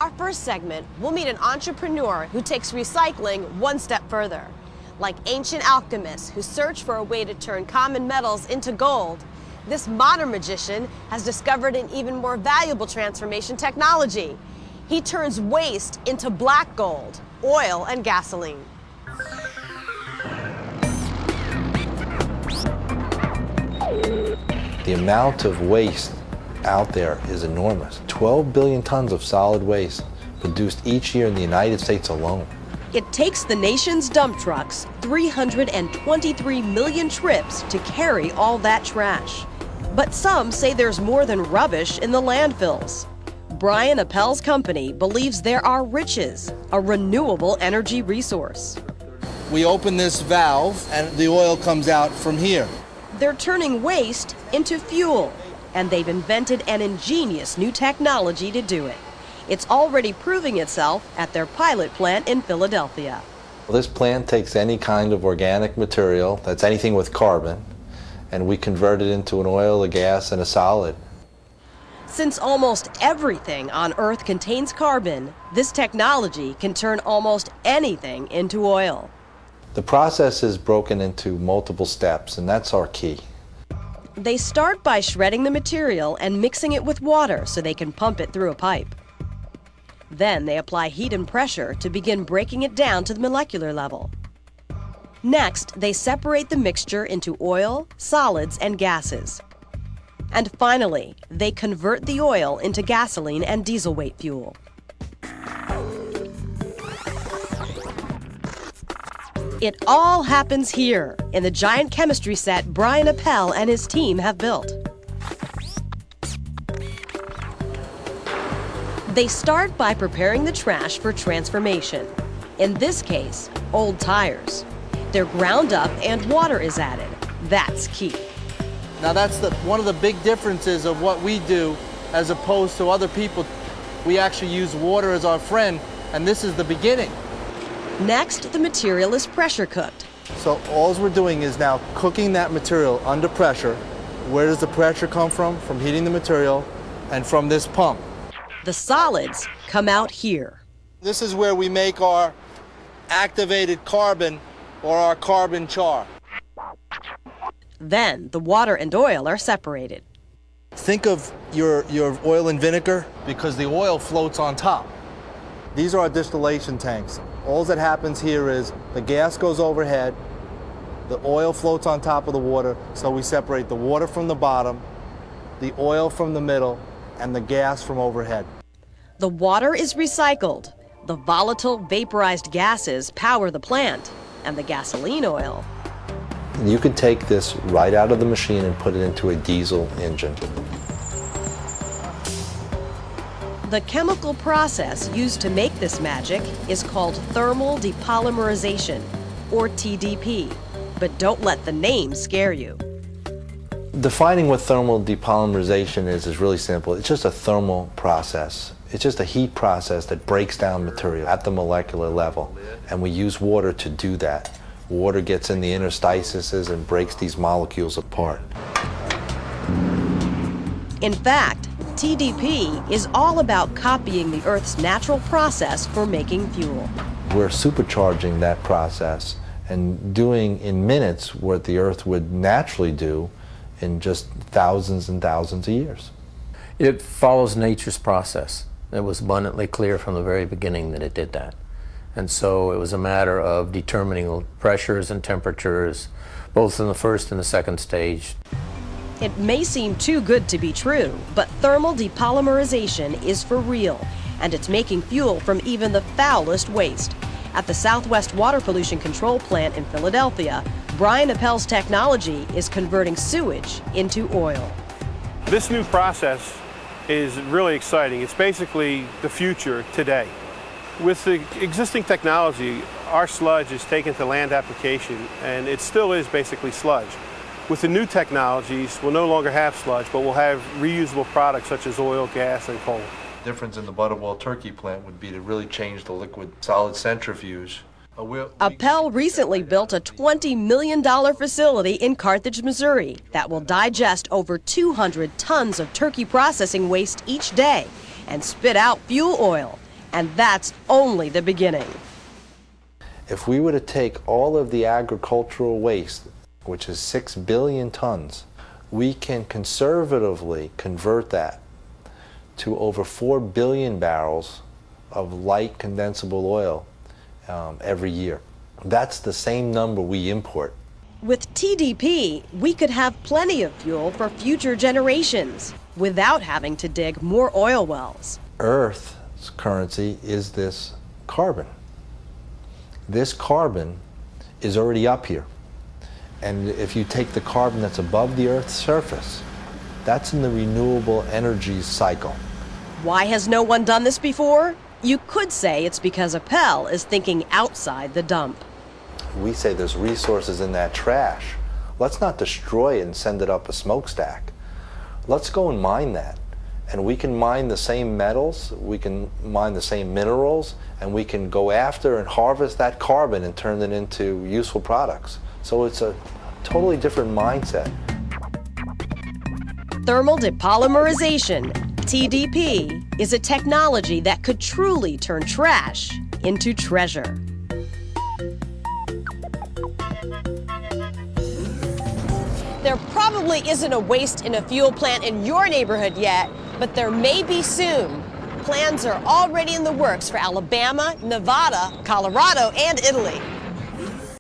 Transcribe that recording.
Our first segment, we'll meet an entrepreneur who takes recycling one step further. Like ancient alchemists who search for a way to turn common metals into gold, this modern magician has discovered an even more valuable transformation technology. He turns waste into black gold, oil and gasoline. The amount of waste out there is enormous. 12 billion tons of solid waste produced each year in the United States alone. It takes the nation's dump trucks 323 million trips to carry all that trash. But some say there's more than rubbish in the landfills. Brian Appel's company believes there are riches, a renewable energy resource. We open this valve and the oil comes out from here. They're turning waste into fuel, and they've invented an ingenious new technology to do it. It's already proving itself at their pilot plant in Philadelphia. This plant takes any kind of organic material, that's anything with carbon, and we convert it into an oil, a gas, and a solid. Since almost everything on Earth contains carbon, this technology can turn almost anything into oil. The process is broken into multiple steps, and that's our key. They start by shredding the material and mixing it with water so they can pump it through a pipe. Then they apply heat and pressure to begin breaking it down to the molecular level. Next, they separate the mixture into oil, solids, and gases. And finally, they convert the oil into gasoline and diesel weight fuel. It all happens here, in the giant chemistry set Brian Appel and his team have built. They start by preparing the trash for transformation. In this case, old tires. They're ground up and water is added. That's key. Now that's one of the big differences of what we do as opposed to other people. We actually use water as our friend, and this is the beginning. Next, the material is pressure cooked. So all we're doing is now cooking that material under pressure. Where does the pressure come from? From heating the material and from this pump. The solids come out here. This is where we make our activated carbon or our carbon char. Then the water and oil are separated. Think of your oil and vinegar because the oil floats on top. These are our distillation tanks. All that happens here is the gas goes overhead, the oil floats on top of the water, so we separate the water from the bottom, the oil from the middle, and the gas from overhead. The water is recycled. The volatile, vaporized gases power the plant, and the gasoline oil. You could take this right out of the machine and put it into a diesel engine. The chemical process used to make this magic is called thermal depolymerization, or TDP. But don't let the name scare you. Defining what thermal depolymerization is really simple. It's just a thermal process. It's just a heat process that breaks down material at the molecular level. And we use water to do that. Water gets in the interstices and breaks these molecules apart. In fact, TDP is all about copying the Earth's natural process for making fuel. We're supercharging that process and doing in minutes what the Earth would naturally do in just thousands and thousands of years. It follows nature's process. It was abundantly clear from the very beginning that it did that. And so it was a matter of determining pressures and temperatures, both in the first and the second stage. It may seem too good to be true, but thermal depolymerization is for real, and it's making fuel from even the foulest waste. At the Southwest Water Pollution Control Plant in Philadelphia, Brian Appel's technology is converting sewage into oil. This new process is really exciting. It's basically the future today. With the existing technology, our sludge is taken to land application, and it still is basically sludge. With the new technologies, we'll no longer have sludge, but we'll have reusable products such as oil, gas, and coal. The difference in the Butterball turkey plant would be to really change the liquid solid centrifuge. Appel recently built a $20 million facility in Carthage, Missouri that will digest over 200 tons of turkey processing waste each day and spit out fuel oil. And that's only the beginning. If we were to take all of the agricultural waste, which is 6 billion tons, we can conservatively convert that to over 4 billion barrels of light condensable oil every year. That's the same number we import. With TDP, we could have plenty of fuel for future generations without having to dig more oil wells. Earth's currency is this carbon. This carbon is already up here. And if you take the carbon that's above the Earth's surface, that's in the renewable energy cycle. Why has no one done this before? You could say it's because Appel is thinking outside the dump. We say there's resources in that trash. Let's not destroy it and send it up a smokestack. Let's go and mine that. And we can mine the same metals, we can mine the same minerals, and we can go after and harvest that carbon and turn it into useful products. So it's a totally different mindset. Thermal depolymerization, TDP, is a technology that could truly turn trash into treasure. There probably isn't a waste in a fuel plant in your neighborhood yet, but there may be soon. Plans are already in the works for Alabama, Nevada, Colorado, and Italy.